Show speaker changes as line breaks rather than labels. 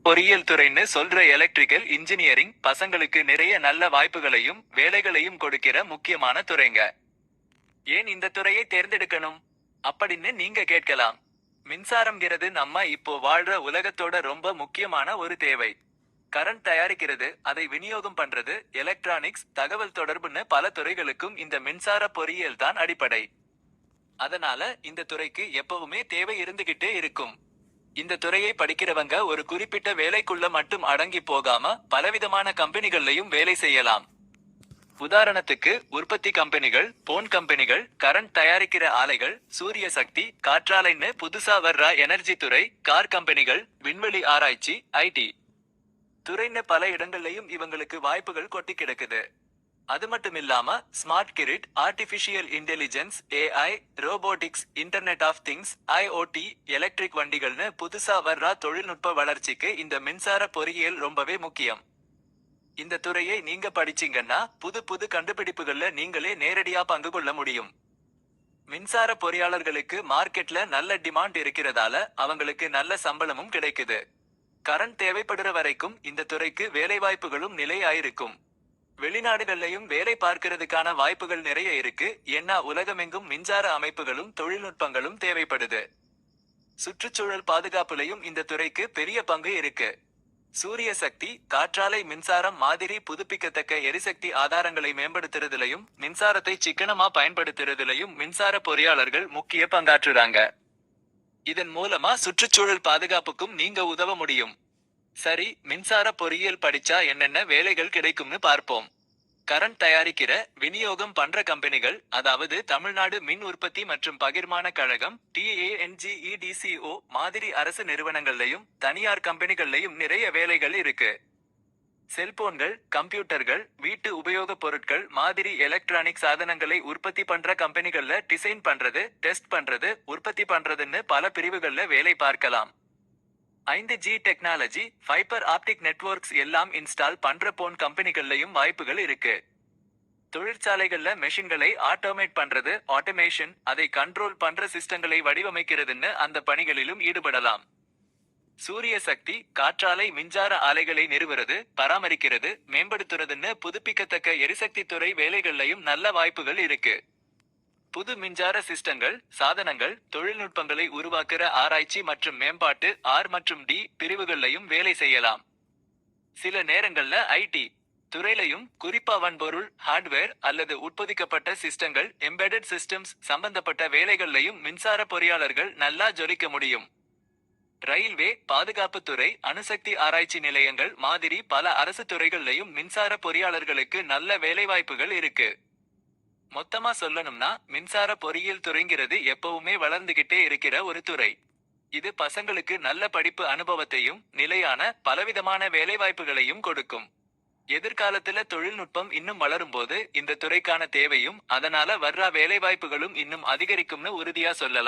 பொறியியல் துறைன்னு சொல்ற electrical engineering பசங்களுக்கு நிறைய நல்ல வாய்ப்புகளையும் வேலைகளையும் கொடுக்கிற முக்கியமான துறைங்க. ஏன் இந்த துறையை தேர்ந்தெடுக்கணும் அப்படின்னு நீங்க கேட்கலாம். மின்சாரம்ங்கிறது நம்ம இப்போ வாழ்ற உலகத்தோட ரொம்ப முக்கியமான ஒரு தேவை. கரண்ட் தயாரிக்கிறது, அதை விநியோகம் பண்றது, எலக்ட்ரானிக்ஸ், தகவல் தொடர்புன்னு பல துறைகளுக்கும் இந்த மின்சார பொறியியல் தான் அடிப்படை. அதனால இந்த துறைக்கு எப்பவுமே தேவை இருந்துகிட்டே இருக்கும். இந்த துறையை படிக்கிறவங்க ஒரு குறிப்பிட்ட வேலைக்குள்ள மட்டும் அடங்கி போகாம பலவிதமான கம்பெனிகள்லயும் வேலை செய்யலாம். உதாரணத்துக்கு உற்பத்தி கம்பெனிகள், போன் கம்பெனிகள், கரண்ட் தயாரிக்கிற ஆலைகள், சூரிய சக்தி, காற்றாலைன்னு புதுசா வர்ற எனர்ஜி துறை, கார் கம்பெனிகள், விண்வெளி ஆராய்ச்சி, ஐடி துறைன்னு பல இடங்கள்லயும் இவங்களுக்கு வாய்ப்புகள் கொட்டி கிடக்குது. அது மட்டும் இல்லாம smart grid, artificial intelligence, AI, robotics, internet of things, IoT, electric வண்டிகள்னு புதுசா வர்ற தொழில்நுட்ப வளர்ச்சிக்கு இந்த மின்சார பொறியியல் ரொம்பவே முக்கியம். இந்த துறையை நீங்க படிச்சீங்கன்னா புது புது கண்டுபிடிப்புகள்ல நீங்களே நேரடியா பங்கு கொள்ள முடியும். மின்சார பொறியாளர்களுக்கு மார்க்கெட்ல நல்ல டிமாண்ட் இருக்கிறதால அவங்களுக்கு நல்ல சம்பளமும் கிடைக்குது. கரண்ட் தேவைப்படுற வரைக்கும் இந்த துறைக்கு வேலைவாய்ப்புகளும் நிலையாயிருக்கும். வெளிநாடுகள்லயும் வேலை பார்க்கிறதுக்கான வாய்ப்புகள் நிறைய இருக்கு. ஏன்னா உலகமெங்கும் மின்சார அமைப்புகளும் தொழில்நுட்பங்களும் தேவைப்படுது. சுற்றுச்சூழல் பாதுகாப்புலையும் இந்த துறைக்கு பெரிய பங்கு இருக்கு. சூரிய சக்தி, காற்றாலை மின்சாரம் மாதிரி புதுப்பிக்கத்தக்க எரிசக்தி ஆதாரங்களை மேம்படுத்துறதுலயும் மின்சாரத்தை சிக்கனமா பயன்படுத்துறதுலயும் மின்சார பொறியாளர்கள் முக்கிய பங்காற்றுறாங்க. இதன் மூலமா சுற்றுச்சூழல் பாதுகாப்புக்கும் நீங்க உதவ முடியும். சரி, மின்சார பொறியியல் படிச்சா என்னென்ன வேலைகள் கிடைக்கும்னு பார்ப்போம். கரண்ட் தயாரிக்கிற, விநியோகம் பண்ற கம்பெனிகள், அதாவது தமிழ்நாடு மின் உற்பத்தி மற்றும் பகிர்மான கழகம் TANGEDCO மாதிரி அரசு நிறுவனங்கள்லயும் தனியார் கம்பெனிகள்லயும் நிறைய வேலைகள் இருக்கு. செல்போன்கள், கம்ப்யூட்டர்கள், வீட்டு உபயோகப் பொருட்கள் மாதிரி எலக்ட்ரானிக் சாதனங்களை உற்பத்தி பண்ற கம்பெனிகள்ல டிசைன் பண்றது, டெஸ்ட் பண்றது, உற்பத்தி பண்றதுன்னு பல பிரிவுகள்ல வேலை பார்க்கலாம். 5G technology, fibre optic networks எல்லாம் இன்ஸ்டால் பண்ற போன் கம்பெனிகள்லயும் வாய்ப்புகள் இருக்கு. தொழிற்சாலைகள்ல மெஷின்களை ஆட்டோமேட் பண்றது, ஆட்டோமேஷன், அதை கண்ட்ரோல் பண்ற சிஸ்டங்களை வடிவமைக்கிறதுன்னு அந்த பணிகளிலும் ஈடுபடலாம். சூரிய சக்தி, காற்றாலை மின்சார ஆலைகளை நிறுவுறது, பராமரிக்கிறது, மேம்படுத்துறதுன்னு புதுப்பிக்கத்தக்க எரிசக்தி துறை வேலைகள்லயும் நல்ல வாய்ப்புகள் இருக்கு. புது மின்சார சிஸ்டங்கள், சாதனங்கள், தொழில்நுட்பங்களை உருவாக்குற ஆராய்ச்சி மற்றும் மேம்பாட்டு மற்றும் டி பிரிவுகள்லையும் வேலை செய்யலாம். சில நேரங்கள்ல ஐடி துறையிலையும், குறிப்பா வன்பொருள், ஹார்ட்வேர் அல்லது உட்பொதிக்கப்பட்ட சிஸ்டங்கள், எம்பெடட் சிஸ்டம்ஸ் சம்பந்தப்பட்ட வேலைகள்லையும் மின்சார பொறியாளர்கள் நல்லா ஜொலிக்க முடியும். ரயில்வே, பாதுகாப்புத்துறை, அணுசக்தி ஆராய்ச்சி நிலையங்கள் மாதிரி பல அரசு துறைகள்லையும் மின்சார பொறியாளர்களுக்கு நல்ல வேலைவாய்ப்புகள் இருக்கு. மொத்தமா சொல்லணும்னா மின்சார பொறியியல் துறைங்கிறது எப்பவுமே வளர்ந்துகிட்டே இருக்கிற ஒரு துறை. இது பசங்களுக்கு நல்ல படிப்பு அனுபவத்தையும் நிலையான பலவிதமான வேலைவாய்ப்புகளையும் கொடுக்கும். எதிர்காலத்துல தொழில்நுட்பம் இன்னும் வளரும்போது இந்த துறைக்கான தேவையும் அதனால வர்ற வேலைவாய்ப்புகளும் இன்னும் அதிகரிக்கும்னு உறுதியா சொல்லலாம்.